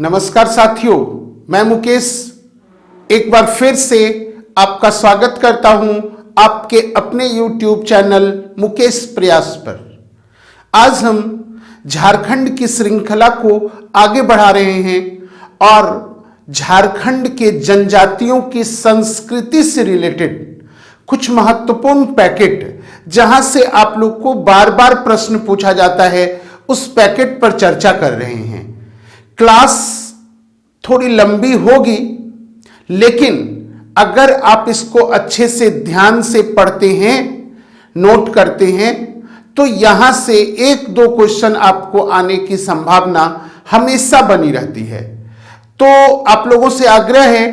नमस्कार साथियों, मैं मुकेश एक बार फिर से आपका स्वागत करता हूं आपके अपने YouTube चैनल मुकेश प्रयास पर। आज हम झारखंड की श्रृंखला को आगे बढ़ा रहे हैं और झारखंड के जनजातियों की संस्कृति से रिलेटेड कुछ महत्वपूर्ण पैकेट, जहां से आप लोग को बार बार प्रश्न पूछा जाता है, उस पैकेट पर चर्चा कर रहे हैं। क्लास थोड़ी लंबी होगी, लेकिन अगर आप इसको अच्छे से ध्यान से पढ़ते हैं, नोट करते हैं, तो यहां से एक दो क्वेश्चन आपको आने की संभावना हमेशा बनी रहती है। तो आप लोगों से आग्रह है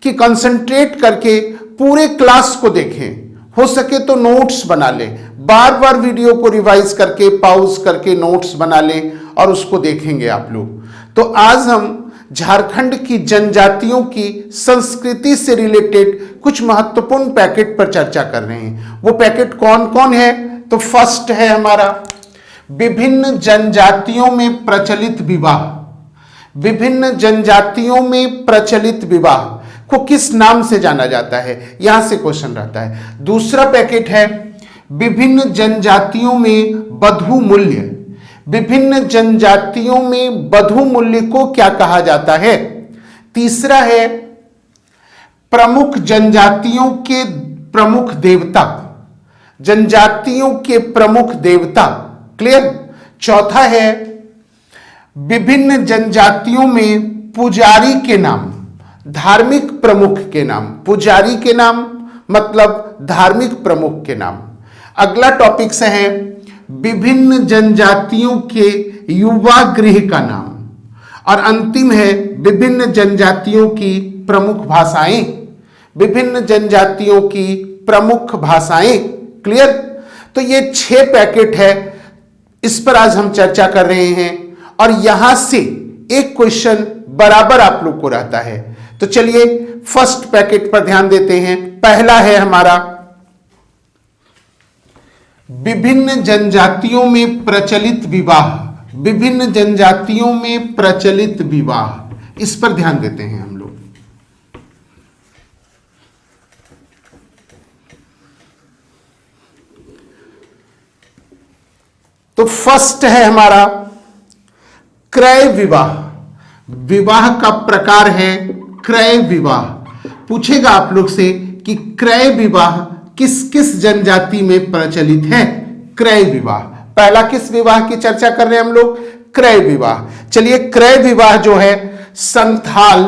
कि कंसंट्रेट करके पूरे क्लास को देखें, हो सके तो नोट्स बना लें, बार बार वीडियो को रिवाइज करके पॉज करके नोट्स बना लें और उसको देखेंगे आप लोग। तो आज हम झारखंड की जनजातियों की संस्कृति से रिलेटेड कुछ महत्वपूर्ण पैकेट पर चर्चा कर रहे हैं। वो पैकेट कौन कौन है? तो फर्स्ट है हमारा विभिन्न जनजातियों में प्रचलित विवाह। विभिन्न जनजातियों में प्रचलित विवाह को किस नाम से जाना जाता है, यहां से क्वेश्चन रहता है। दूसरा पैकेट है विभिन्न जनजातियों में वधू मूल्य। विभिन्न जनजातियों में वधू मूल्य को क्या कहा जाता है? तीसरा है प्रमुख जनजातियों के प्रमुख देवता। जनजातियों के प्रमुख देवता, क्लियर। चौथा है विभिन्न जनजातियों में पुजारी के नाम, धार्मिक प्रमुख के नाम। पुजारी के नाम मतलब धार्मिक प्रमुख के नाम। अगला टॉपिक से है विभिन्न जनजातियों के युवा गृह का नाम। और अंतिम है विभिन्न जनजातियों की प्रमुख भाषाएं। विभिन्न जनजातियों की प्रमुख भाषाएं, क्लियर। तो ये 6 पैकेट है, इस पर आज हम चर्चा कर रहे हैं और यहां से एक क्वेश्चन बराबर आप लोग को रहता है। तो चलिए फर्स्ट पैकेट पर ध्यान देते हैं। पहला है हमारा विभिन्न जनजातियों में प्रचलित विवाह। विभिन्न जनजातियों में प्रचलित विवाह, इस पर ध्यान देते हैं हम लोग। तो फर्स्ट है हमारा क्रय विवाह। विवाह का प्रकार है क्रय विवाह। पूछेगा आप लोग से कि क्रय विवाह किस किस जनजाति में प्रचलित है? क्रय विवाह। पहला किस विवाह की चर्चा कर रहे हैं हम लोग? क्रय विवाह। चलिए, क्रय विवाह जो है संथाल,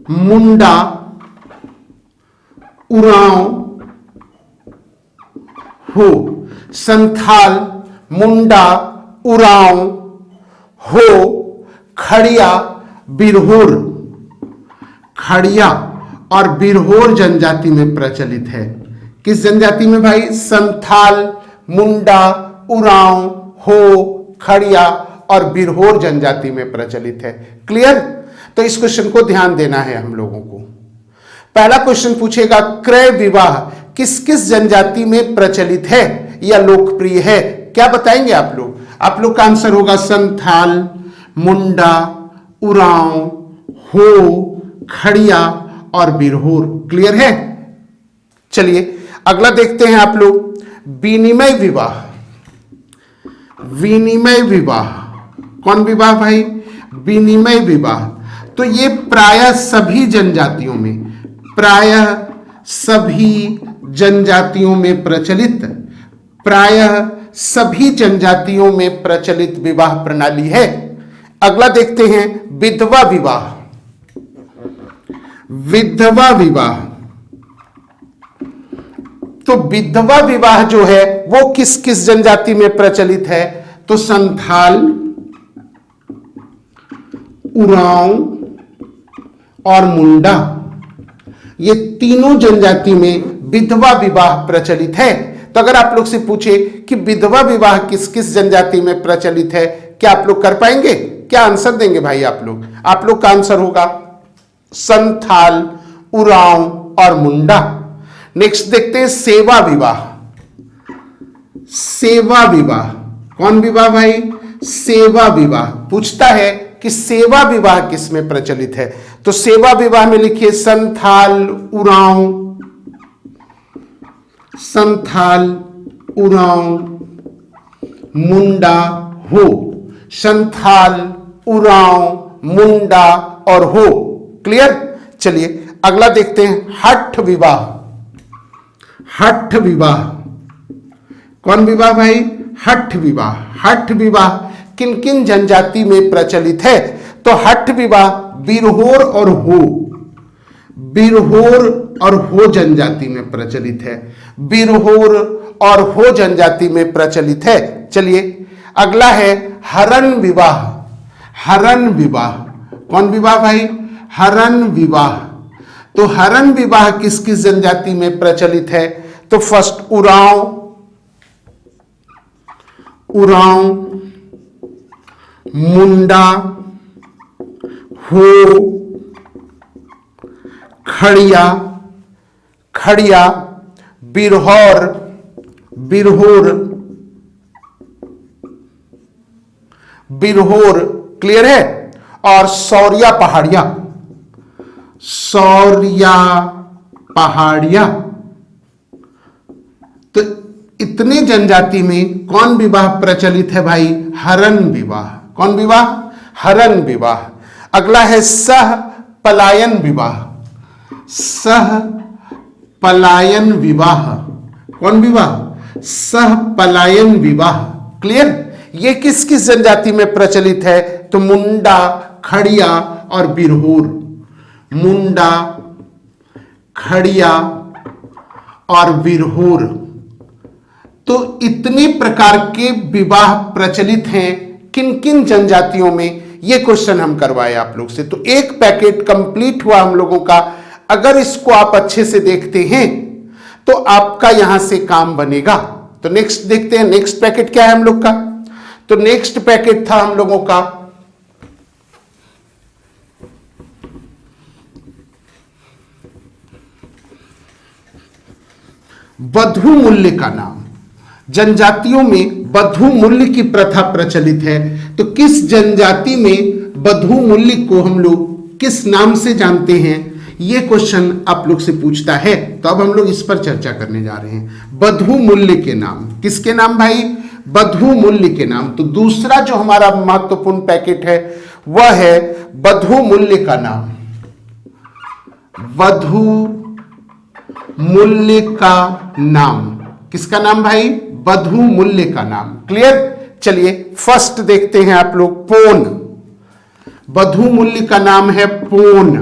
मुंडा, उरांव, हो। संथाल, मुंडा, उरांव, हो, खड़िया, बिरहोर। खड़िया और बिरहोर जनजाति में प्रचलित है। किस जनजाति में भाई? संथाल, मुंडा, उरांव, हो, खड़िया और बिरहोर जनजाति में प्रचलित है। क्लियर? तो इस क्वेश्चन को ध्यान देना है हम लोगों को। पहला क्वेश्चन पूछेगा क्रय विवाह किस किस जनजाति में प्रचलित है या लोकप्रिय है? क्या बताएंगे आप लोग? आप लोग का आंसर होगा संथाल, मुंडा, उरांव, हो, खड़िया और बिरहोर। क्लियर है? चलिए अगला देखते हैं आप लोग विनिमय विवाह। विनिमय विवाह कौन विवाह भाई? विनिमय विवाह। तो ये प्रायः सभी जनजातियों में, प्रायः सभी जनजातियों में प्रचलित, प्रायः सभी जनजातियों में प्रचलित विवाह प्रणाली है। अगला देखते हैं विधवा विवाह। विधवा विवाह। तो विधवा विवाह जो है वो किस किस जनजाति में प्रचलित है? तो संथाल, उरांव और मुंडा, ये तीनों जनजाति में विधवा विवाह प्रचलित है। तो अगर आप लोग से पूछे कि विधवा विवाह किस किस जनजाति में प्रचलित है, क्या आप लोग कर पाएंगे? क्या आंसर देंगे भाई आप लोग? आप लोग का आंसर होगा संथाल, उरांव और मुंडा। नेक्स्ट देखते हैं सेवा विवाह। सेवा विवाह कौन विवाह भाई? सेवा विवाह। पूछता है कि सेवा विवाह किसमें प्रचलित है, तो सेवा विवाह में लिखिए संथाल उरांव, संथाल उरांव मुंडा हो, संथाल उरांव मुंडा और हो। क्लियर। चलिए अगला देखते हैं हठ विवाह। हठ विवाह कौन विवाह भाई? हठ विवाह। हठ विवाह किन किन जनजाति में प्रचलित है? तो हठ विवाह बिरहोर और हो, बिरहोर और हो जनजाति में प्रचलित है, बिरहोर और हो जनजाति में प्रचलित है। चलिए अगला है हरण विवाह। हरण विवाह कौन विवाह भाई? हरण विवाह। तो हरण विवाह किस किस जनजाति में प्रचलित है? तो फर्स्ट उरांव, उरांव मुंडा हो, खड़िया, खड़िया बिरहोर, बिरहोर, बिरहोर। क्लियर है। और सौरिया पहाड़िया, सौरिया पहाड़िया। तो इतने जनजाति में कौन विवाह प्रचलित है भाई? हरण विवाह। कौन विवाह? हरण विवाह। अगला है सह पलायन विवाह। सह पलायन विवाह कौन विवाह? सह पलायन विवाह। क्लियर। ये किस किस जनजाति में प्रचलित है? तो मुंडा, खड़िया और बिरहोर। मुंडा, खड़िया और बिरहोर। तो इतने प्रकार के विवाह प्रचलित हैं किन किन जनजातियों में, ये क्वेश्चन हम करवाए आप लोग से। तो एक पैकेट कंप्लीट हुआ हम लोगों का। अगर इसको आप अच्छे से देखते हैं तो आपका यहां से काम बनेगा। तो नेक्स्ट देखते हैं, नेक्स्ट पैकेट क्या है हम लोग का। तो नेक्स्ट पैकेट था हम लोगों का बधू मूल्य का नाम। जनजातियों में बधू मूल्य की प्रथा प्रचलित है। तो किस जनजाति में बधू मूल्य को हम लोग किस नाम से जानते हैं, ये क्वेश्चन आप लोग से पूछता है। तो अब हम लोग इस पर चर्चा करने जा रहे हैं। बधू मूल्य के नाम, किसके नाम भाई? बधू मूल्य के नाम। तो दूसरा जो हमारा महत्वपूर्ण पैकेट है वह है बधू मूल्य का नाम। बधू मूल्य का नाम, किसका नाम भाई? बधू मूल्य का नाम। क्लियर। चलिए फर्स्ट देखते हैं आप लोग पोन। बधू मूल्य का नाम है पोन।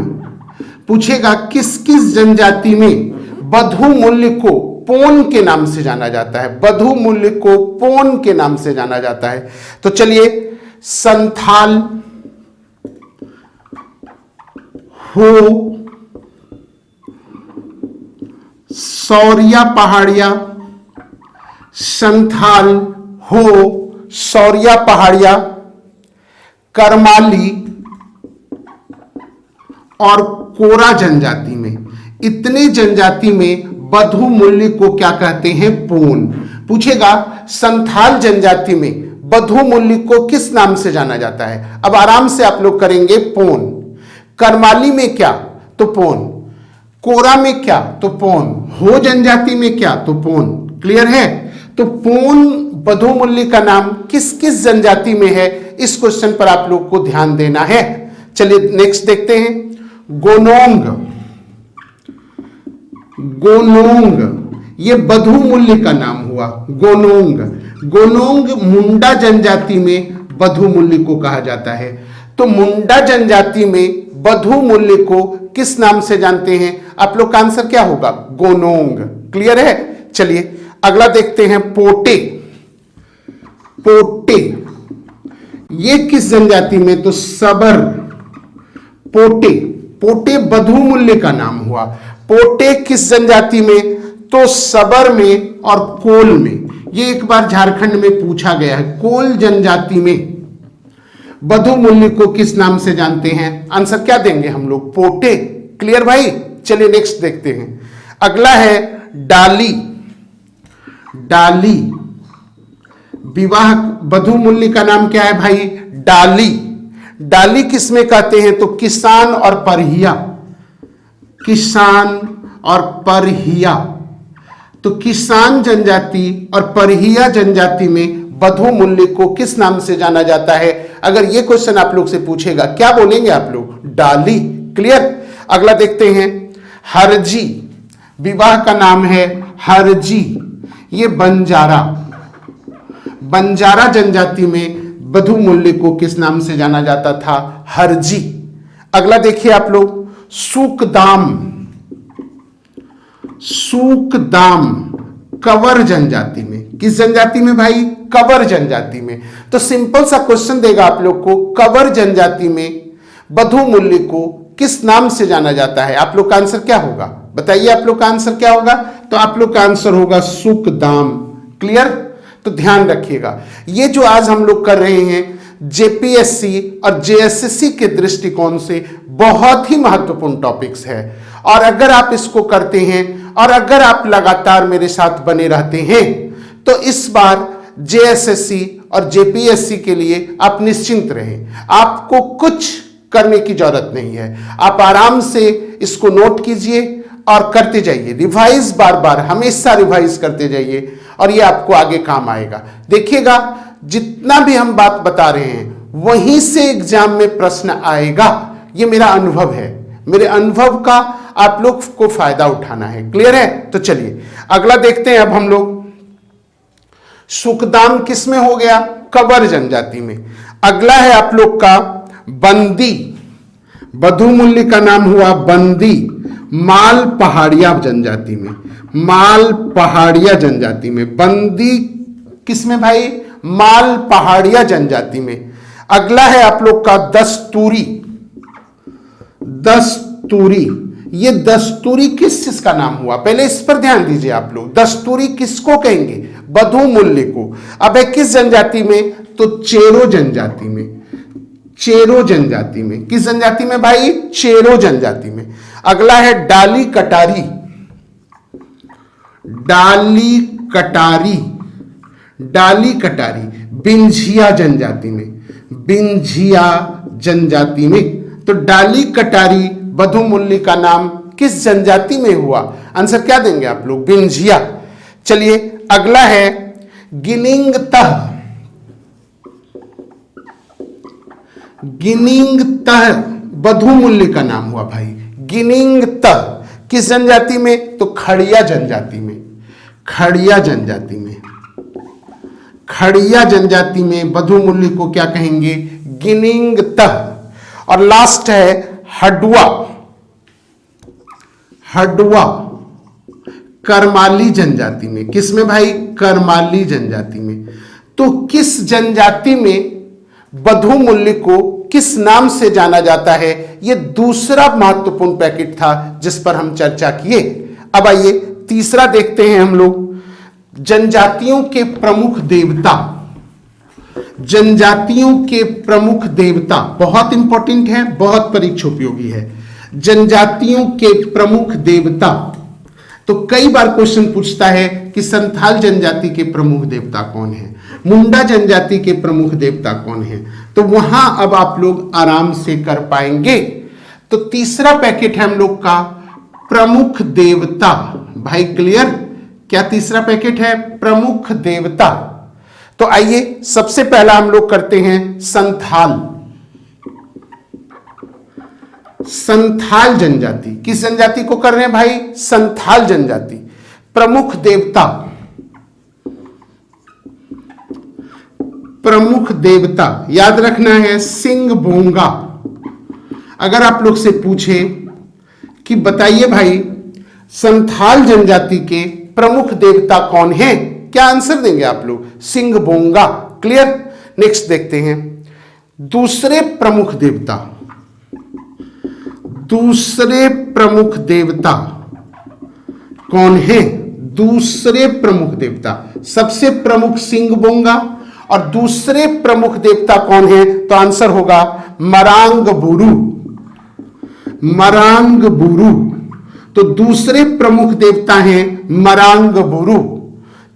पूछेगा किस किस जनजाति में बधू मूल्य को पोन के नाम से जाना जाता है? बधू मूल्य को पोन के नाम से जाना जाता है। तो चलिए संथाल, हो, सौरिया पहाड़िया, संथाल, हो, सौरिया पहाड़िया, करमाली और कोरा जनजाति में, इतने जनजाति में बधू मूल्य को क्या कहते हैं? पोन। पूछेगा संथाल जनजाति में बधू मूल्य को किस नाम से जाना जाता है? अब आराम से आप लोग करेंगे पोन। करमाली में क्या? तो पोन। कोरा में क्या? तो पोन। हो जनजाति में क्या? तो पोन। क्लियर है। तो पोन बधू मूल्य का नाम किस किस जनजाति में है, इस क्वेश्चन पर आप लोग को ध्यान देना है। चलिए नेक्स्ट देखते हैं गोनोंग। गोनोंग ये बधू मूल्य का नाम हुआ। गोनोंग, गोनोंग मुंडा जनजाति में बधू मूल्य को कहा जाता है। तो मुंडा जनजाति में बधू मूल्य को किस नाम से जानते हैं? आप लोग का आंसर क्या होगा? गोनोंग। क्लियर है। चलिए अगला देखते हैं पोटे। पोटे ये किस जनजाति में? तो सबर। पोटे, पोटे बधू मूल्य का नाम हुआ। पोटे किस जनजाति में? तो सबर में और कोल में। ये एक बार झारखंड में पूछा गया है। कोल जनजाति में बधू मूल्य को किस नाम से जानते हैं? आंसर क्या देंगे हम लोग? पोटे। क्लियर भाई। चलिए नेक्स्ट देखते हैं। अगला है डाली। डाली, विवाह वधू मूल्य का नाम क्या है भाई? डाली। डाली किसमें कहते हैं? तो किसान और परहिया। किसान और परहिया। तो किसान जनजाति और परहिया जनजाति में वधू मूल्य को किस नाम से जाना जाता है? अगर ये क्वेश्चन आप लोग से पूछेगा, क्या बोलेंगे आप लोग? डाली। क्लियर? अगला देखते हैं, हरजी। विवाह का नाम है हरजी। ये बंजारा। बंजारा जनजाति में वधू मूल्य को किस नाम से जाना जाता था? हरजी। अगला देखिए आप लोग, सूकदाम। सूकदाम कंवर जनजाति में। किस जनजाति में भाई? कंवर जनजाति में। तो सिंपल सा क्वेश्चन देगा आप लोग को, कंवर जनजाति में वधू मूल्य को किस नाम से जाना जाता है? आप लोग का आंसर क्या होगा? बताइए आप लोग का आंसर क्या होगा? तो आप लोग का आंसर होगा सूकदाम। क्लियर? तो ध्यान रखिएगा, ये जो आज हम लोग कर रहे हैं जेपीएससी और जेएसएससी के दृष्टिकोण से बहुत ही महत्वपूर्ण टॉपिक्स है। और अगर आप इसको करते हैं और अगर आप लगातार मेरे साथ बने रहते हैं तो इस बार जेएसएससी और जेपीएससी के लिए आप निश्चिंत रहें। आपको कुछ करने की जरूरत नहीं है। आप आराम से इसको नोट कीजिए और करते जाइए, रिवाइज बार बार हमेशा रिवाइज करते जाइए और ये आपको आगे काम आएगा। देखिएगा, जितना भी हम बात बता रहे हैं वहीं से एग्जाम में प्रश्न आएगा। ये मेरा अनुभव है, मेरे अनुभव का आप लोग को फायदा उठाना है। क्लियर है? तो चलिए अगला देखते हैं। अब हम लोग सुखदाम किस में हो गया? कंवर जनजाति में। अगला है आप लोग का बंदी। वधू मूल्य का नाम हुआ बंदी, माल पहाड़िया जनजाति में। माल पहाड़िया जनजाति में बंदी किस में भाई? माल पहाड़िया जनजाति में। अगला है आप लोग का दस्तूरी। दस्तूरी, ये दस्तूरी किस चीज का नाम हुआ? पहले इस पर ध्यान दीजिए आप लोग। दस्तूरी किसको कहेंगे? वधू मूल्य को। अब है किस जनजाति में? तो चेरो जनजाति में। चेरो जनजाति में। किस जनजाति में भाई? चेरो जनजाति में। अगला है डाली कटारी। डाली कटारी। डाली कटारी बिंझिया जनजाति में। बिंझिया जनजाति में। तो डाली कटारी वधू मूल्य का नाम किस जनजाति में हुआ? आंसर क्या देंगे आप लोग? बिंझिया। चलिए अगला है गिनिंग तह। गिनिंग तह वधू मूल्य का नाम हुआ भाई। गिनिंग तह किस जनजाति में? तो खड़िया जनजाति में। खड़िया जनजाति में। खड़िया जनजाति में वधू मूल्य को क्या कहेंगे? गिनिंग तह। और लास्ट है हडुआ। हडुआ करमाली जनजाति में। किस में भाई? करमाली जनजाति में। तो किस जनजाति में वधू मूल्य को किस नाम से जाना जाता है? यह दूसरा महत्वपूर्ण पैकेट था जिस पर हम चर्चा किए। अब आइए तीसरा देखते हैं हम लोग, जनजातियों के प्रमुख देवता। जनजातियों के प्रमुख देवता बहुत इंपॉर्टेंट है, बहुत परीक्षा उपयोगी है। जनजातियों के प्रमुख देवता। तो कई बार क्वेश्चन पूछता है कि संथाल जनजाति के प्रमुख देवता कौन है, मुंडा जनजाति के प्रमुख देवता कौन है। तो वहां अब आप लोग आराम से कर पाएंगे। तो तीसरा पैकेट है हम लोग का प्रमुख देवता। भाई क्लियर? क्या तीसरा पैकेट है? प्रमुख देवता। तो आइए सबसे पहला हम लोग करते हैं संथाल। संथाल जनजाति। किस जनजाति को कर रहे हैं भाई? संथाल जनजाति। प्रमुख देवता। प्रमुख देवता याद रखना है सिंह बोंगा। अगर आप लोग से पूछे कि बताइए भाई संथाल जनजाति के प्रमुख देवता कौन है, क्या आंसर देंगे आप लोग? सिंह बोंगा। क्लियर? नेक्स्ट देखते हैं दूसरे प्रमुख देवता। दूसरे प्रमुख देवता कौन है? दूसरे प्रमुख देवता, सबसे प्रमुख सिंह बोंगा और दूसरे प्रमुख देवता कौन है? तो आंसर होगा मरांग बुरु। मरांग बुरु। तो दूसरे प्रमुख देवता हैं मरांग बुरु।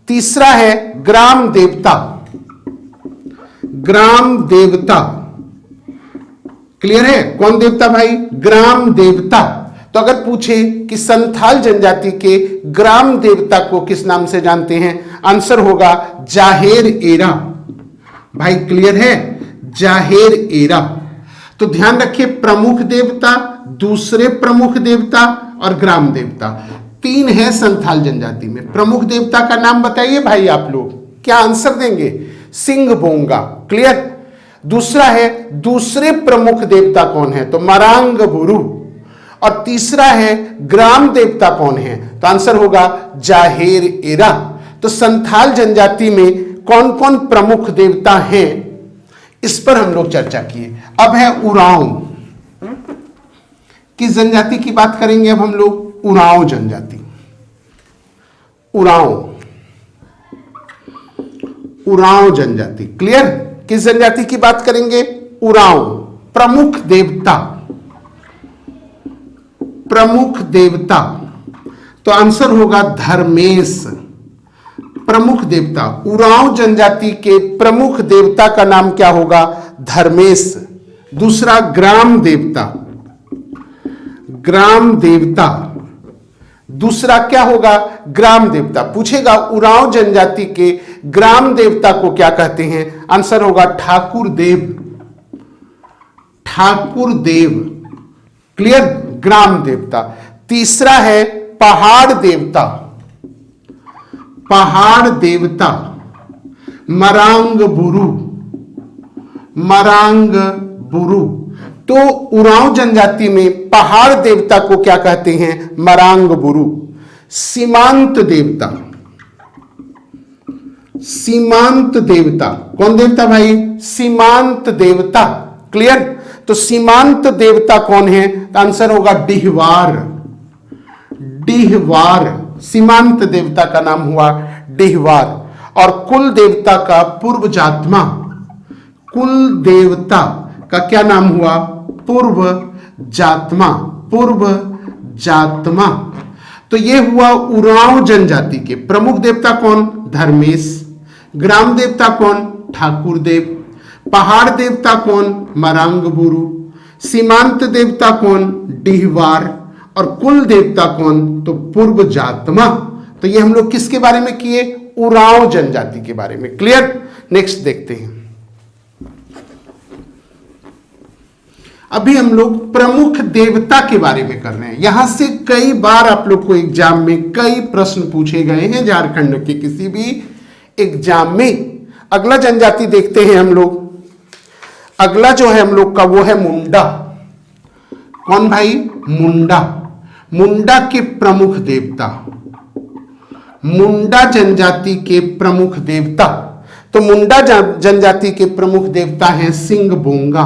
तीसरा है ग्राम देवता। ग्राम देवता। क्लियर है? कौन देवता भाई? ग्राम देवता। तो अगर पूछे कि संथाल जनजाति के ग्राम देवता को किस नाम से जानते हैं, आंसर होगा जाहेर एरा। भाई क्लियर है? जाहेर एरा। तो ध्यान रखिए, प्रमुख देवता, दूसरे प्रमुख देवता और ग्राम देवता, तीन है संथाल जनजाति में। प्रमुख देवता का नाम बताइए भाई, आप लोग क्या आंसर देंगे? सिंह बोंगा। क्लियर? दूसरा है, दूसरे प्रमुख देवता कौन है? तो मरांग बुरु। और तीसरा है, ग्राम देवता कौन है? तो आंसर होगा जाहेर एरा। तो संथाल जनजाति में कौन कौन प्रमुख देवता हैं, इस पर हम लोग चर्चा किए। अब है उरांव। किस जनजाति की बात करेंगे अब हम लोग? उरांव जनजाति। उरांव जनजाति। क्लियर? किस जनजाति की बात करेंगे? उरांव। प्रमुख देवता, प्रमुख देवता, तो आंसर होगा धर्मेश। प्रमुख देवता, उरांव जनजाति के प्रमुख देवता का नाम क्या होगा? धर्मेश। दूसरा ग्राम देवता, ग्राम देवता, दूसरा क्या होगा? ग्राम देवता। पूछेगा उरांव जनजाति के ग्राम देवता को क्या कहते हैं, आंसर होगा ठाकुर देव। ठाकुर देव। क्लियर? ग्राम देवता। तीसरा है पहाड़ देवता, पहाड़ देवता, मरांग बुरु, मरांग बुरु। तो उरांव जनजाति में पहाड़ देवता को क्या कहते हैं? मरांग बुरु। सीमांत देवता, सीमांत देवता, कौन देवता भाई? सीमांत देवता। क्लियर? तो सीमांत देवता कौन है? तो आंसर होगा डिहवार। डिहवार, सीमांत देवता का नाम हुआ डिहवार। और कुल देवता का पूर्व जात्मा, कुल देवता का क्या नाम हुआ? पूर्व जात्मा, पूर्व जात्मा। तो ये हुआ उरांव जनजाति के प्रमुख देवता कौन? धर्मेश। ग्राम देवता कौन? ठाकुर देव। पहाड़ देवता कौन? मरांग बुरु। सीमांत देवता कौन? डिहवार। और कुल देवता कौन? तो पूर्व जात्मा। तो ये हम लोग किसके बारे में किए? उरांव जनजाति के बारे में। क्लियर? नेक्स्ट देखते हैं। अभी हम लोग प्रमुख देवता के बारे में कर रहे हैं। यहां से कई बार आप लोग को एग्जाम में कई प्रश्न पूछे गए हैं, झारखंड के किसी भी एग्जाम में। अगला जनजाति देखते हैं हम लोग। अगला जो है हम लोग का वो है मुंडा। कौन भाई? मुंडा। मुंडा के प्रमुख देवता, मुंडा जनजाति के प्रमुख देवता। तो मुंडा जनजाति के प्रमुख देवता हैं सिंह बोंगा।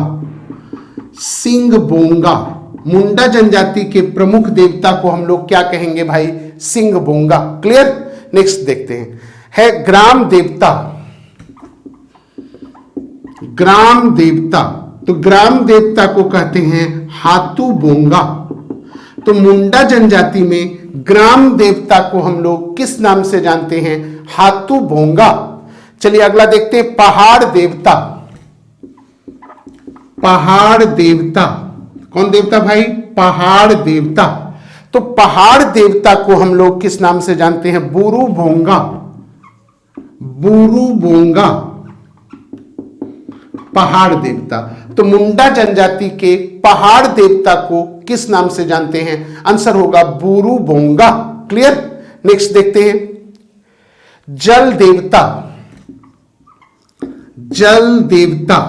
सिंह बोंगा। मुंडा जनजाति के प्रमुख देवता को हम लोग क्या कहेंगे भाई? सिंह बोंगा। क्लियर? नेक्स्ट देखते हैं, है ग्राम देवता। ग्राम देवता, तो ग्राम देवता को कहते हैं हाथू बोंगा। तो मुंडा जनजाति में ग्राम देवता को हम लोग किस नाम से जानते हैं? हाथू बोंगा। चलिए अगला देखते हैं, पहाड़ देवता। पहाड़ देवता, कौन देवता भाई? पहाड़ देवता। तो पहाड़ देवता को हम लोग किस नाम से जानते हैं? बुरु बोंगा। बुरु बोंगा, पहाड़ देवता। तो मुंडा जनजाति के पहाड़ देवता को किस नाम से जानते हैं? आंसर होगा बुरु बोंगा। क्लियर? नेक्स्ट देखते हैं, जल देवता। जल देवता,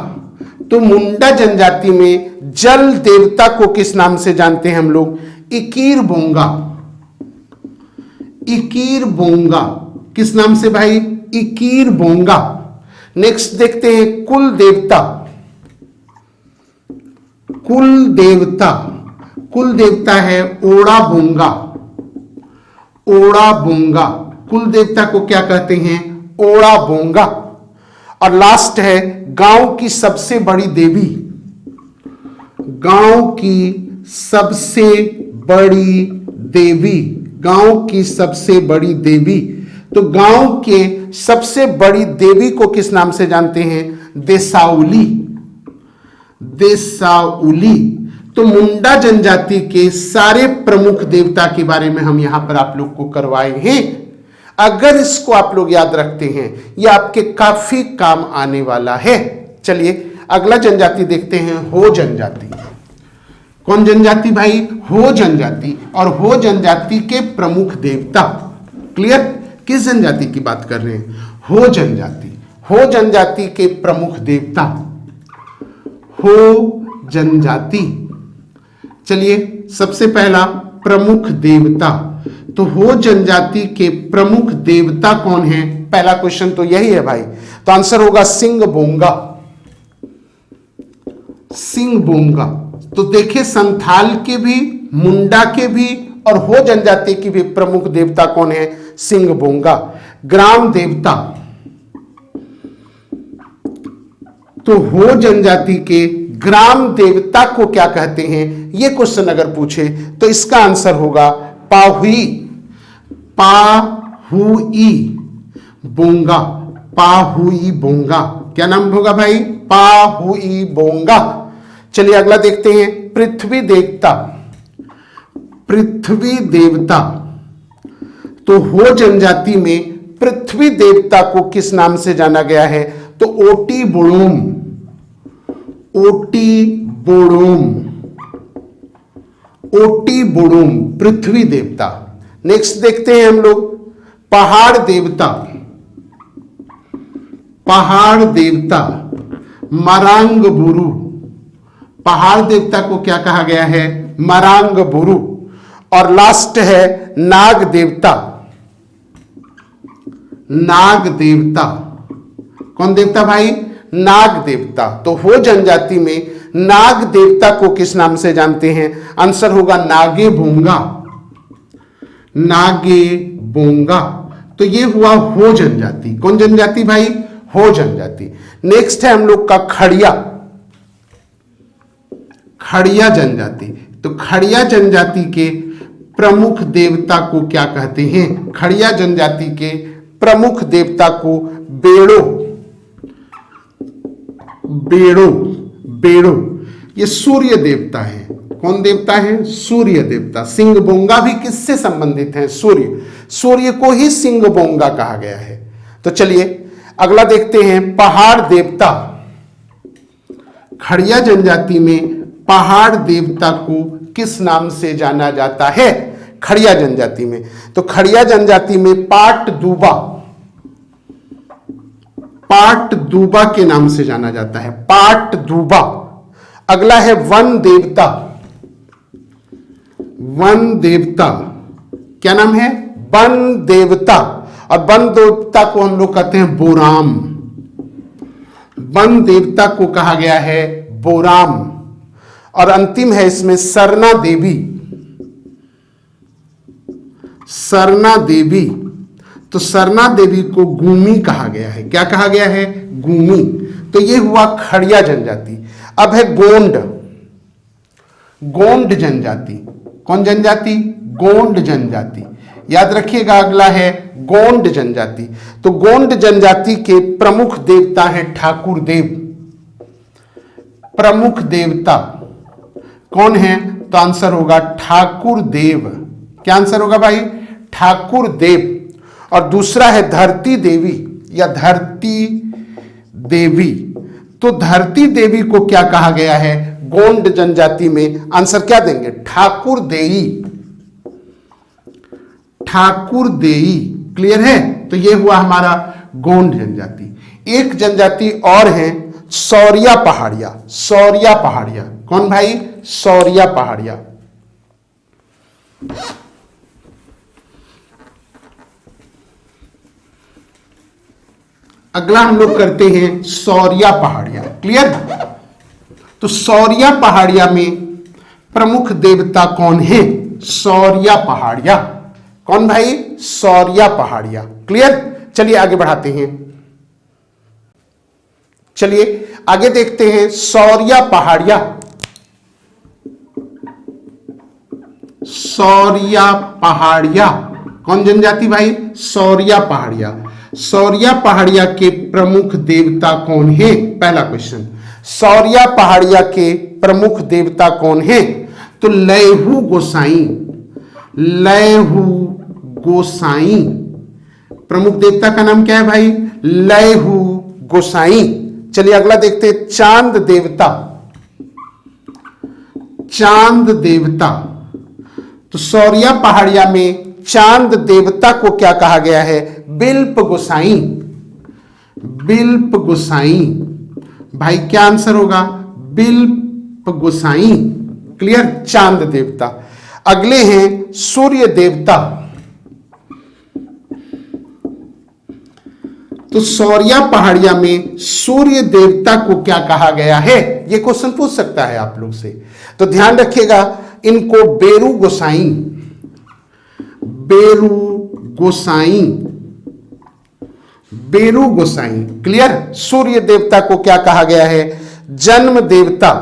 तो मुंडा जनजाति में जल देवता को किस नाम से जानते हैं हम लोग? इकीर बोंगा। इकीर बोंगा, किस नाम से भाई? इकीर बोंगा। नेक्स्ट देखते हैं, कुल देवता। कुल देवता, कुल देवता है ओड़ा बोंगा। ओड़ा बोंगा, कुल देवता को क्या कहते हैं? ओड़ा बोंगा। और लास्ट है गांव की सबसे बड़ी देवी। गांव की सबसे बड़ी देवी, गांव की सबसे बड़ी देवी। तो गांव के सबसे बड़ी देवी को किस नाम से जानते हैं? देसाउली, देसाउली। तो मुंडा जनजाति के सारे प्रमुख देवता के बारे में हम यहां पर आप लोग को करवाए हैं। अगर इसको आप लोग याद रखते हैं, यह आपके काफी काम आने वाला है। चलिए अगला जनजाति देखते हैं, हो जनजाति। कौन जनजाति भाई? हो जनजाति। और हो जनजाति के प्रमुख देवता। क्लियर? किस जनजाति की बात कर रहे हैं? हो जनजाति। हो जनजाति के प्रमुख देवता, हो जनजाति। चलिए सबसे पहला प्रमुख देवता, तो हो जनजाति के प्रमुख देवता कौन है? पहला क्वेश्चन तो यही है भाई। तो आंसर होगा सिंह बोंगा, सिंह बोंगा। तो देखिए संथाल के भी, मुंडा के भी और हो जनजाति की भी प्रमुख देवता कौन है? सिंह बोंगा। ग्राम देवता, तो हो जनजाति के ग्राम देवता को क्या कहते हैं? यह क्वेश्चन अगर पूछे तो इसका आंसर होगा पाहुई, पाहुई बोंगा, पाहुई बोंगा। क्या नाम होगा भाई? पाहुई बोंगा। चलिए अगला देखते हैं, पृथ्वी देवता, पृथ्वी देवता। तो हो जनजाति में पृथ्वी देवता को किस नाम से जाना गया है? तो ओटी बोड़ोम, ओटी बोड़ोम, ओटी बोड़ोम पृथ्वी देवता। नेक्स्ट देखते हैं हम लोग, पहाड़ देवता, पहाड़ देवता मरांग बुरु। पहाड़ देवता को क्या कहा गया है? मरांग बुरु। और लास्ट है नाग देवता, नाग देवता। कौन देवता भाई? नाग देवता। तो हो जनजाति में नाग देवता को किस नाम से जानते हैं? आंसर होगा नागे बोंगा, नागे बोंगा। तो ये हुआ हो जनजाति। कौन जनजाति भाई? हो जनजाति। नेक्स्ट है हम लोग का खड़िया, खड़िया जनजाति। तो खड़िया जनजाति के प्रमुख देवता को क्या कहते हैं? खड़िया जनजाति के प्रमुख देवता को बेड़ो, बेड़ो, बेड़ो। ये सूर्य देवता है। कौन देवता है? सूर्य देवता। सिंह बोंगा भी किससे संबंधित है? सूर्य। सूर्य को ही सिंह बोंगा कहा गया है। तो चलिए अगला देखते हैं, पहाड़ देवता। खड़िया जनजाति में पहाड़ देवता को किस नाम से जाना जाता है? खड़िया जनजाति में, तो खड़िया जनजाति में पाट दूबा, पाट दूबा के नाम से जाना जाता है, पाट दूबा। अगला है वन देवता, वन देवता। क्या नाम है? वन देवता। और वन देवता को हम लोग कहते हैं बोराम, वन देवता को कहा गया है बोराम। और अंतिम है इसमें सरना देवी, सरना देवी। तो सरना देवी को गूमी कहा गया है। क्या कहा गया है? गूमी। तो ये हुआ खड़िया जनजाति। अब है गोंड, गोंड जनजाति। कौन जनजाति? गोंड जनजाति। याद रखिएगा अगला है गोंड जनजाति। तो गोंड जनजाति के प्रमुख देवता हैं ठाकुर देव। प्रमुख देवता कौन है? तो आंसर होगा ठाकुर देव। क्या आंसर होगा भाई? ठाकुर देव। और दूसरा है धरती देवी या धरती देवी। तो धरती देवी को क्या कहा गया है गोंड जनजाति में? आंसर क्या देंगे? ठाकुर देई, ठाकुर देई। क्लियर है? तो ये हुआ हमारा गोंड जनजाति। एक जनजाति और है सौरिया पहाड़िया, सौरिया पहाड़िया। कौन भाई? सौरिया पहाड़िया। अगला हम लोग करते हैं सौरिया पहाड़िया। क्लियर? तो सौरिया पहाड़िया में प्रमुख देवता कौन है? सौरिया पहाड़िया। कौन भाई? सौरिया पहाड़िया। क्लियर? चलिए आगे बढ़ाते हैं। चलिए आगे देखते हैं सौरिया पहाड़िया। सौरिया पहाड़िया कौन जनजाति भाई? सौरिया पहाड़िया। सौरिया पहाड़िया के प्रमुख देवता कौन है? पहला क्वेश्चन, सौरिया पहाड़िया के प्रमुख देवता कौन है? तो लैहू गोसाई, लैहू गोसाई प्रमुख देवता का नाम क्या है भाई? लैहू गोसाई। चलिए अगला देखते हैं, चांद देवता, चांद देवता। तो सौरिया पहाड़िया में चांद देवता को क्या कहा गया है? बिल्प गोसाई, बिल्प गोसाई। भाई क्या आंसर होगा? बिल्प गोसाई। क्लियर? चांद देवता। अगले हैं सूर्य देवता। तो सौरिया पहाड़िया में सूर्य देवता को क्या कहा गया है? यह क्वेश्चन पूछ सकता है आप लोग से, तो ध्यान रखिएगा। इनको बेरू गोसाई, बेरू गोसाई, बेरू गोसाई। क्लियर? सूर्य देवता को क्या कहा गया है? जन्म देवता,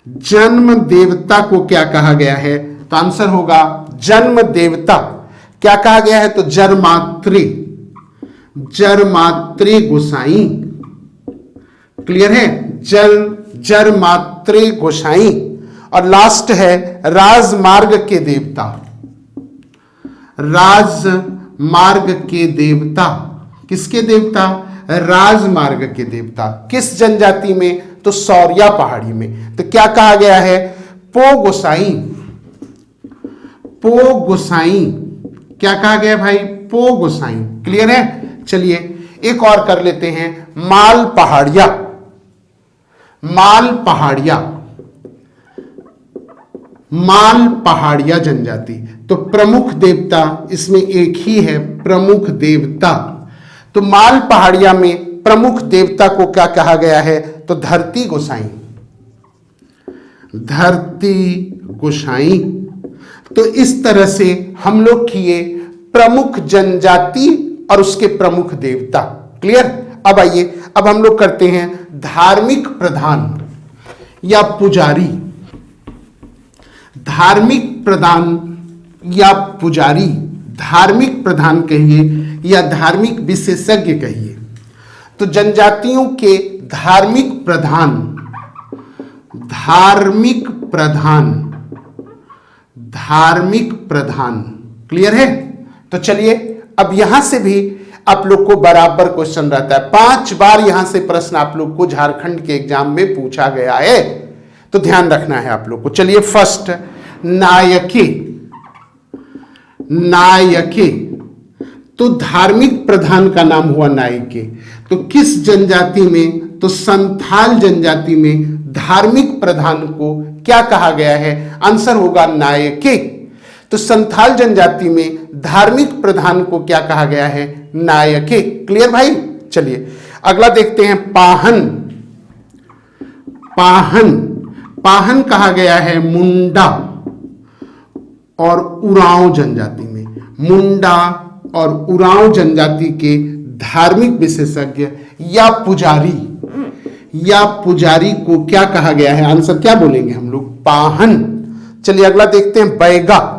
जन्म देवता को क्या कहा गया है? तो आंसर होगा जन्म देवता। क्या कहा गया है? तो जरमात्री, जरमात्री गोसाई। क्लियर है? जरमात्री गोसाई। और लास्ट है राजमार्ग के देवता, राजमार्ग के देवता। किसके देवता? राजमार्ग के देवता। किस जनजाति में? तो सौरिया पहाड़ी में। तो क्या कहा गया है? पो गोसाई, पो गोसाई। क्या कहा गया भाई? पो गोसाई। क्लियर है? चलिए एक और कर लेते हैं, माल पहाड़िया, माल पहाड़िया, माल पहाड़िया जनजाति। तो प्रमुख देवता इसमें एक ही है, प्रमुख देवता। तो माल पहाड़िया में प्रमुख देवता को क्या कहा गया है? तो धरती गोसाई, धरती गोसाई। तो इस तरह से हम लोग किए प्रमुख जनजाति और उसके प्रमुख देवता। क्लियर? अब आइए, अब हम लोग करते हैं धार्मिक प्रधान या पुजारी, धार्मिक प्रधान या पुजारी, धार्मिक प्रधान कहिए या धार्मिक विशेषज्ञ कहिए। तो जनजातियों के धार्मिक प्रधान, धार्मिक प्रधान, धार्मिक प्रधान। क्लियर है? तो चलिए अब यहां से भी आप लोग को बराबर क्वेश्चन रहता है, 5 बार यहां से प्रश्न आप लोग को झारखंड के एग्जाम में पूछा गया है, तो ध्यान रखना है आप लोग को। चलिए फर्स्ट, नायके, नायके। तो धार्मिक प्रधान का नाम हुआ नायके। तो किस जनजाति में? तो संथाल जनजाति में धार्मिक प्रधान को क्या कहा गया है? आंसर होगा नायके। तो संथाल जनजाति में धार्मिक प्रधान को क्या कहा गया है? नायके। क्लियर भाई? चलिए अगला देखते हैं, पाहन, पाहन, पाहन कहा गया है मुंडा और उरांव जनजाति में। मुंडा और उरांव जनजाति के धार्मिक विशेषज्ञ या पुजारी, या पुजारी को क्या कहा गया है? आंसर क्या बोलेंगे हम लोग? पाहन। चलिए अगला देखते हैं, बैगा।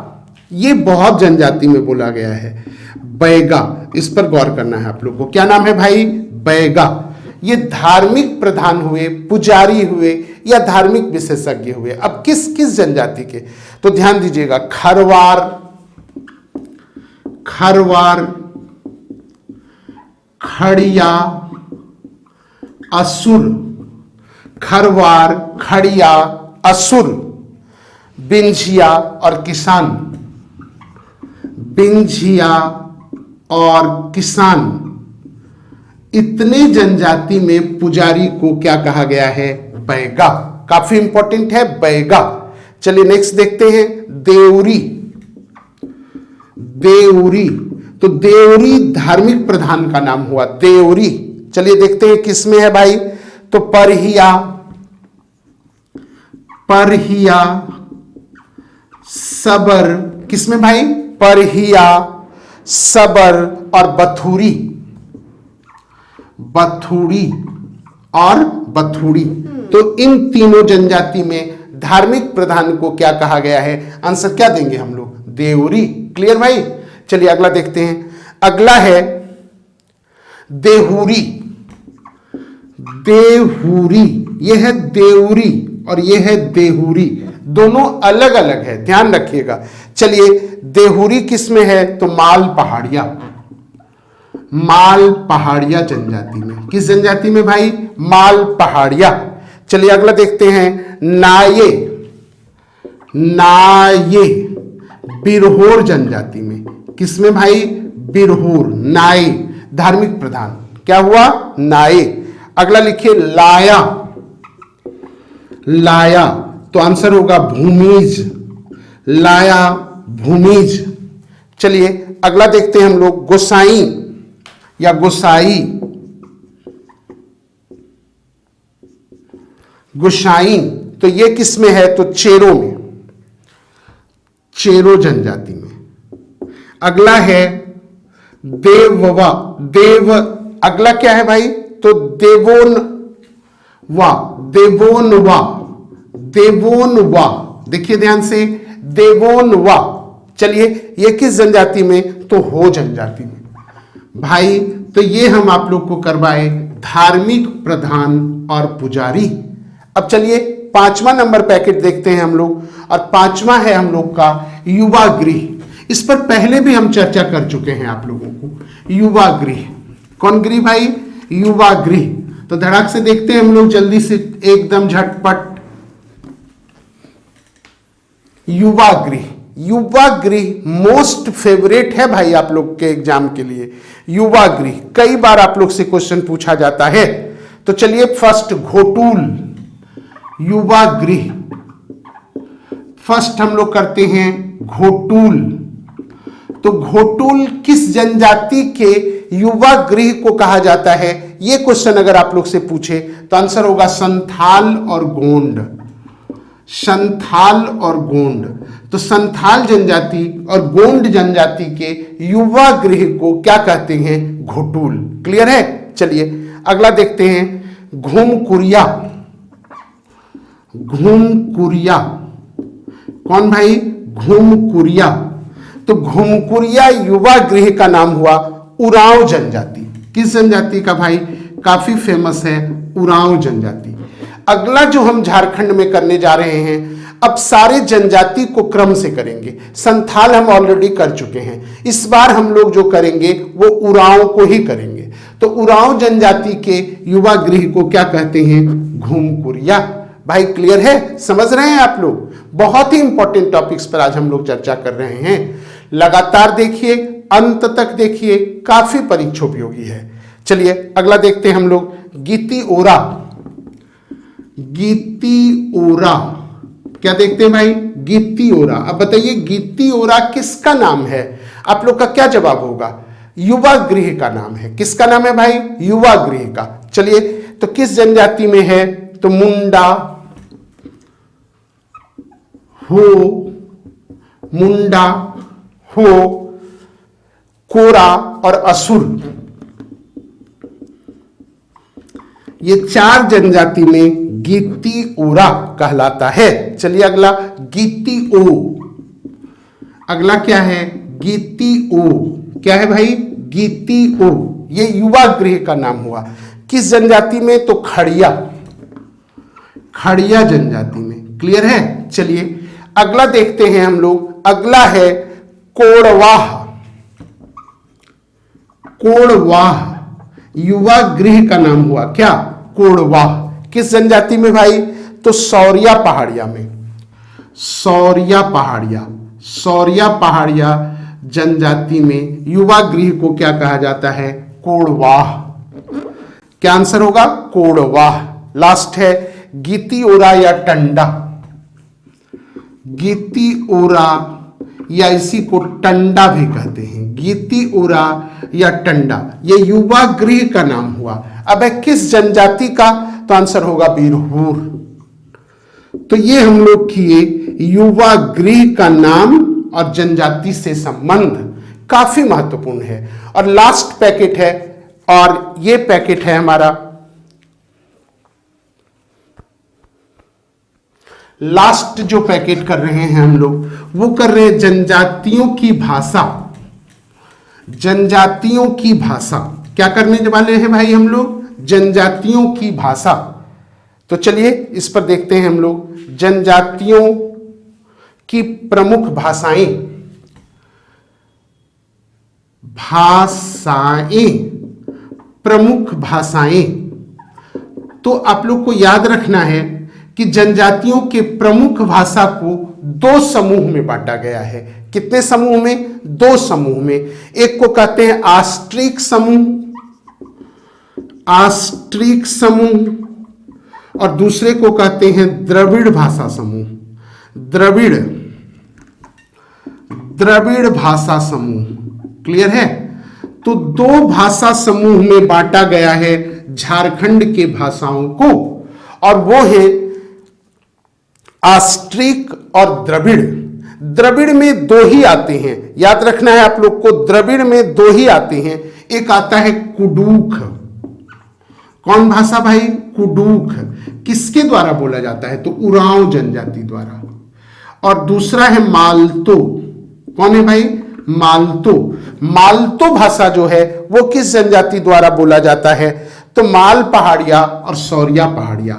ये बहुत जनजाति में बोला गया है, बैगा। इस पर गौर करना है आप लोग को। क्या नाम है भाई? बैगा। ये धार्मिक प्रधान हुए, पुजारी हुए या धार्मिक विशेषज्ञ हुए। अब किस किस जनजाति के? तो ध्यान दीजिएगा, खरवार, खरवार, खड़िया, असुर, खरवार, खड़िया, असुर, बिंझिया और किसान, बिंझिया और किसान। इतने जनजाति में पुजारी को क्या कहा गया है? बैगा। काफी इंपॉर्टेंट है बैगा। चलिए नेक्स्ट देखते हैं, देवरी, देवरी। तो देवरी धार्मिक प्रधान का नाम हुआ, देवरी। चलिए देखते हैं किसमें है भाई? तो परहिया, परहिया, सबर। किसमें भाई? परहिया, सबर और बथुरी, बथुड़ी और बथुड़ी। तो इन तीनों जनजाति में धार्मिक प्रधान को क्या कहा गया है? आंसर क्या देंगे हम लोग? देवरी। क्लियर भाई? चलिए अगला देखते हैं। अगला है देहुरी। देहुरी, यह है देउरी और यह है देहुरी, दोनों अलग अलग है, ध्यान रखिएगा। चलिए देहुरी किस में है? तो माल पहाड़िया, माल पहाड़िया जनजाति में। किस जनजाति में भाई? माल पहाड़िया। चलिए अगला देखते हैं नाये। नाये बिरहोर जनजाति में। किसमें भाई? बिरहोर, नाये धार्मिक प्रधान, क्या हुआ? नाये। अगला लिखिए लाया। लाया तो आंसर होगा भूमिज, लाया भूमिज। चलिए अगला देखते हैं हम लोग गोसाई या गोसाई। गोसाई तो ये किस में है? तो चेरो में, चेरो जनजाति में। अगला है देववा। देव अगला क्या है भाई? तो देवोन वा, देवोन वा, देवोन वा, देखिए ध्यान से, देवोन वा। चलिए ये किस जनजाति में? तो हो जनजाति में भाई। तो ये हम आप लोग को करवाए धार्मिक प्रधान और पुजारी। अब चलिए 5वां नंबर पैकेट देखते हैं हम लोग, और 5वां है हम लोग का युवा गृह। इस पर पहले भी हम चर्चा कर चुके हैं आप लोगों को। युवा गृह, कौन गृह भाई? युवा गृह। तो धड़ाक से देखते हैं हम लोग जल्दी से, एकदम झटपट। युवा गृह, युवा गृह मोस्ट फेवरेट है भाई आप लोग के एग्जाम के लिए। युवा गृह कई बार आप लोग से क्वेश्चन पूछा जाता है। तो चलिए फर्स्ट घोटूल, युवा गृह। फर्स्ट हम लोग करते हैं घोटूल। तो घोटूल किस जनजाति के युवा गृह को कहा जाता है? यह क्वेश्चन अगर आप लोग से पूछे तो आंसर होगा संथाल और गोंड। संथाल और गोंड। तो संथाल जनजाति और गोंड जनजाति के युवा गृह को क्या कहते हैं? घोटूल। क्लियर है? चलिए अगला देखते हैं घूमकुरिया। घूमकुरिया कौन भाई? घूमकुरिया। तो घूमकुरिया युवा गृह का नाम हुआ उरांव जनजाति। किस जनजाति का भाई? काफी फेमस है उरांव जनजाति। अगला जो हम झारखंड में करने जा रहे हैं, अब सारे जनजाति को क्रम से करेंगे। संथाल हम ऑलरेडी कर चुके हैं, इस बार हम लोग जो करेंगे वो उरांव को ही करेंगे। तो उरांव जनजाति के युवा गृह को क्या कहते हैं? घूमकुरिया। भाई क्लियर है? समझ रहे हैं आप लोग? बहुत ही इंपॉर्टेंट टॉपिक्स पर आज हम लोग चर्चा कर रहे हैं। लगातार देखिए, अंत तक देखिए, काफी परीक्षा उपयोगी है। चलिए अगला देखते हैं हम लोग गीती ओरा। गीती ओरा क्या देखते हैं भाई? गीती ओरा। अब बताइए गीती ओरा किसका नाम है? आप लोग का क्या जवाब होगा? युवा गृह का नाम है। किसका नाम है भाई? युवा गृह का। चलिए तो किस जनजाति में है? तो मुंडा, हो, मुंडा, हो, कोरा और असुर, ये 4 जनजाति में गीती ओरा कहलाता है। चलिए अगला गीती ओ। अगला क्या है? गीती ओ। क्या है भाई? गीती ओ। ये युवा गृह का नाम हुआ। किस जनजाति में? तो खड़िया, खड़िया जनजाति में। क्लियर है? चलिए अगला देखते हैं हम लोग। अगला है कोड़वाह। कोड़वाह युवा गृह का नाम हुआ क्या? कोड़वाह। किस जनजाति में भाई? तो सौरिया पहाड़िया में। सौरिया पहाड़िया, सौरिया पहाड़िया जनजाति में युवा गृह को क्या कहा जाता है? कोड़वाह। क्या आंसर होगा? कोड़वाह। लास्ट है गीती ओरा या टंडा। गीती ओरा या इसी को टंडा भी कहते हैं। गीती ओरा या टंडा ये युवा गृह का नाम हुआ। अब है किस जनजाति का? तो आंसर होगा बिरहोर। तो ये हम लोग किए युवा गृह का नाम और जनजाति से संबंध, काफी महत्वपूर्ण है। और लास्ट पैकेट है, और ये पैकेट है हमारा लास्ट जो पैकेट कर रहे हैं हम लोग, वो कर रहे हैं जनजातियों की भाषा। जनजातियों की भाषा। क्या करने वाले हैं भाई हम लोग? जनजातियों की भाषा। तो चलिए इस पर देखते हैं हम लोग। जनजातियों की प्रमुख भाषाएं। प्रमुख भाषाएं। तो आप लोग को याद रखना है कि जनजातियों के प्रमुख भाषा को दो समूह में बांटा गया है। कितने समूह में? दो समूह में। एक को कहते हैं आस्ट्रिक समूह, और दूसरे को कहते हैं द्रविड़ भाषा समूह। द्रविड़ भाषा समूह। क्लियर है? तो दो भाषा समूह में बांटा गया है झारखंड के भाषाओं को, और वो है आस्ट्रिक और द्रविड़। द्रविड़ में दो ही आते हैं, याद रखना है आप लोग को। द्रविड़ में दो ही आते हैं। एक आता है कुडूख। कौन भाषा भाई? कुडूख। किसके द्वारा बोला जाता है? तो उरांव जनजाति द्वारा। और दूसरा है मालतो। कौन है भाई? मालतो भाषा जो है वो किस जनजाति द्वारा बोला जाता है? तो माल पहाड़िया और सौरिया पहाड़िया।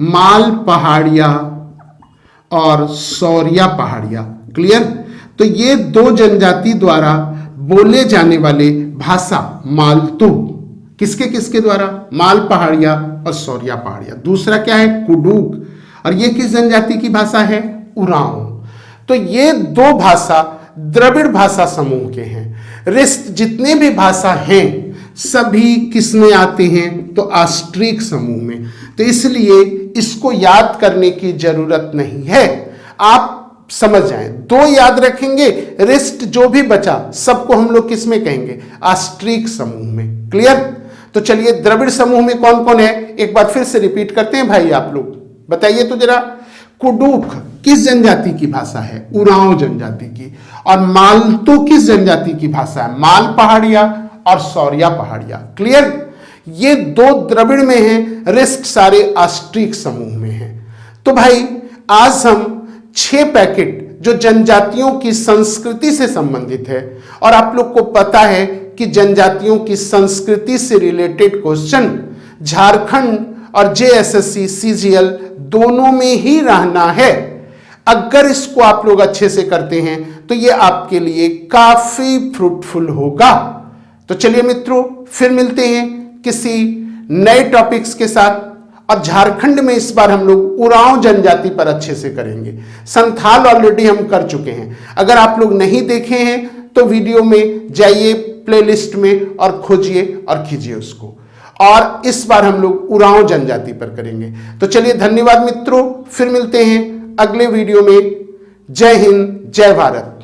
माल पहाड़िया और सौरिया पहाड़िया। क्लियर? तो ये दो जनजाति द्वारा बोले जाने वाले भाषा मालतो। किसके किसके द्वारा? माल पहाड़िया और सौरिया पहाड़िया। दूसरा क्या है? कुडूक। और ये किस जनजाति की भाषा है? उरांव। तो ये दो भाषा द्रविड़ भाषा समूह के हैं। रेस्ट जितने भी भाषा हैं सभी किसमें आते हैं? तो आस्ट्रिक समूह में। तो इसलिए इसको याद करने की जरूरत नहीं है, आप समझ जाएं। दो याद रखेंगे, रेस्ट जो भी बचा सबको हम लोग किसमें कहेंगे? आस्ट्रिक समूह में। क्लियर? तो चलिए द्रविड़ समूह में कौन कौन है एक बार फिर से रिपीट करते हैं भाई। आप लोग बताइए तो जरा। कुडूख किस जनजाति की भाषा है? उरांव जनजाति की। और मालतो किस जनजाति की भाषा है? माल पहाड़िया और सौरिया पहाड़िया। क्लियर? ये दो द्रविड़ में हैं, रेस्ट सारे आस्ट्रिक समूह में हैं। तो भाई आज हम 6 पैकेट जो जनजातियों की संस्कृति से संबंधित है, और आप लोग को पता है कि जनजातियों की संस्कृति से रिलेटेड क्वेश्चन झारखंड और जेएसएससी सीजीएल दोनों में ही रहना है। अगर इसको आप लोग अच्छे से करते हैं तो ये आपके लिए काफी फ्रूटफुल होगा। तो चलिए मित्रों, फिर मिलते हैं किसी नए टॉपिक्स के साथ। और झारखंड में इस बार हम लोग उरांव जनजाति पर अच्छे से करेंगे। संथाल ऑलरेडी हम कर चुके हैं। अगर आप लोग नहीं देखे हैं तो वीडियो में जाइए प्लेलिस्ट में और खोजिए और खींचिए उसको। और इस बार हम लोग उरांव जनजाति पर करेंगे। तो चलिए धन्यवाद मित्रों, फिर मिलते हैं अगले वीडियो में। जय हिंद, जय भारत।